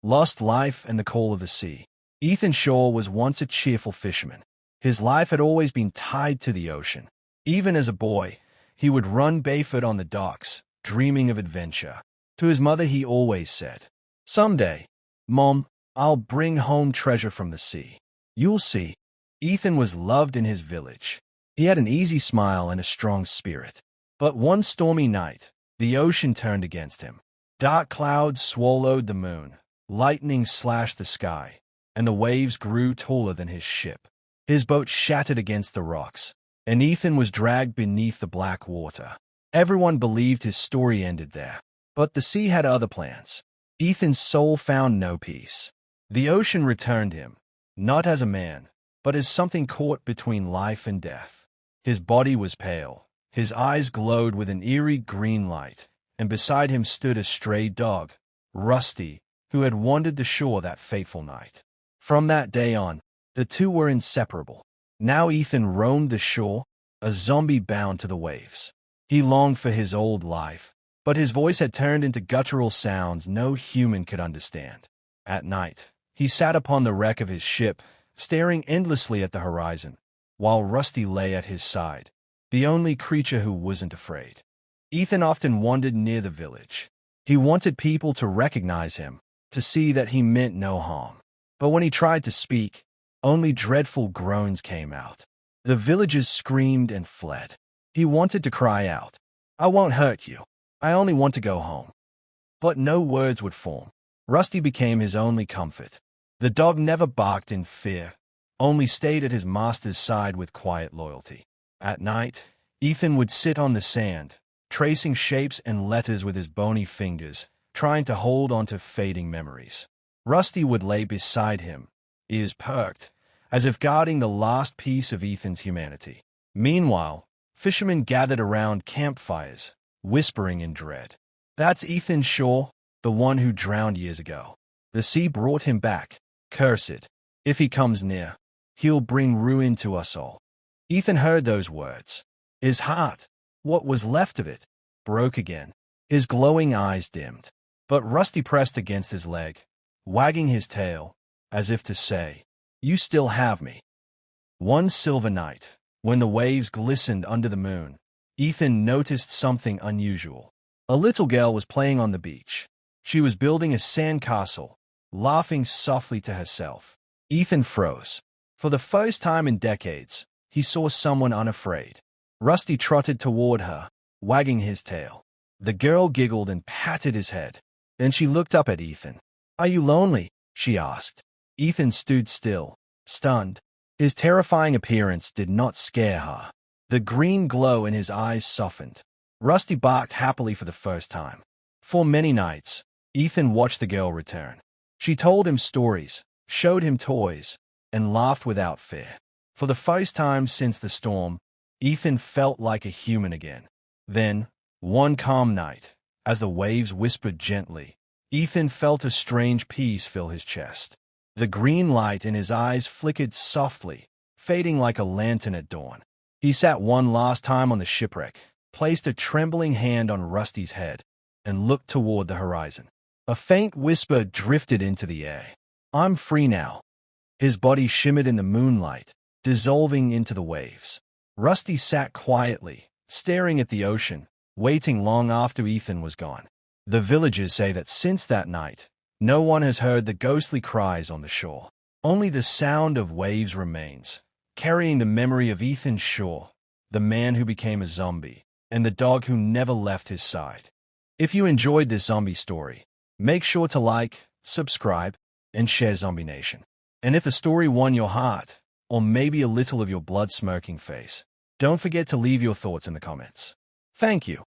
Lost Life and the Call of the Sea. Ethan Shore was once a cheerful fisherman. His life had always been tied to the ocean. Even as a boy, he would run barefoot on the docks, dreaming of adventure. To his mother he always said, "Someday, Mom, I'll bring home treasure from the sea. You'll see." Ethan was loved in his village. He had an easy smile and a strong spirit. But one stormy night, the ocean turned against him. Dark clouds swallowed the moon, lightning slashed the sky, and the waves grew taller than his ship. His boat shattered against the rocks, and Ethan was dragged beneath the black water. Everyone believed his story ended there. But the sea had other plans. Ethan's soul found no peace. The ocean returned him, not as a man, but as something caught between life and death. His body was pale, his eyes glowed with an eerie green light, and beside him stood a stray dog, Rusty, who had wandered the shore that fateful night. From that day on, the two were inseparable. Now Ethan roamed the shore, a zombie bound to the waves. He longed for his old life, but his voice had turned into guttural sounds no human could understand. At night, he sat upon the wreck of his ship, staring endlessly at the horizon, while Rusty lay at his side, the only creature who wasn't afraid. Ethan often wandered near the village. He wanted people to recognize him, to see that he meant no harm. But when he tried to speak, only dreadful groans came out. The villagers screamed and fled. He wanted to cry out, "I won't hurt you. I only want to go home." But no words would form. Rusty became his only comfort. The dog never barked in fear, only stayed at his master's side with quiet loyalty. At night, Ethan would sit on the sand, tracing shapes and letters with his bony fingers, trying to hold on to fading memories. Rusty would lay beside him, ears perked, as if guarding the last piece of Ethan's humanity. Meanwhile, fishermen gathered around campfires, whispering in dread. "That's Ethan Shore, the one who drowned years ago. The sea brought him back, cursed. If he comes near, he'll bring ruin to us all." Ethan heard those words. His heart, what was left of it, broke again. His glowing eyes dimmed. But Rusty pressed against his leg, wagging his tail, as if to say, "You still have me." One silver night, when the waves glistened under the moon, Ethan noticed something unusual. A little girl was playing on the beach. She was building a sandcastle, laughing softly to herself. Ethan froze. For the first time in decades, he saw someone unafraid. Rusty trotted toward her, wagging his tail. The girl giggled and patted his head. Then she looked up at Ethan. "Are you lonely?" she asked. Ethan stood still, stunned. His terrifying appearance did not scare her. The green glow in his eyes softened. Rusty barked happily for the first time. For many nights, Ethan watched the girl return. She told him stories, showed him toys, and laughed without fear. For the first time since the storm, Ethan felt like a human again. Then, one calm night, as the waves whispered gently, Ethan felt a strange peace fill his chest. The green light in his eyes flickered softly, fading like a lantern at dawn. He sat one last time on the shipwreck, placed a trembling hand on Rusty's head, and looked toward the horizon. A faint whisper drifted into the air. "I'm free now." His body shimmered in the moonlight, dissolving into the waves. Rusty sat quietly, staring at the ocean, waiting long after Ethan was gone. The villagers say that since that night, no one has heard the ghostly cries on the shore. Only the sound of waves remains, carrying the memory of Ethan Shore, the man who became a zombie, and the dog who never left his side. If you enjoyed this zombie story, make sure to like, subscribe, and share Zombie Nation. And if a story won your heart, or maybe a little of your blood-smirking face, don't forget to leave your thoughts in the comments. Thank you.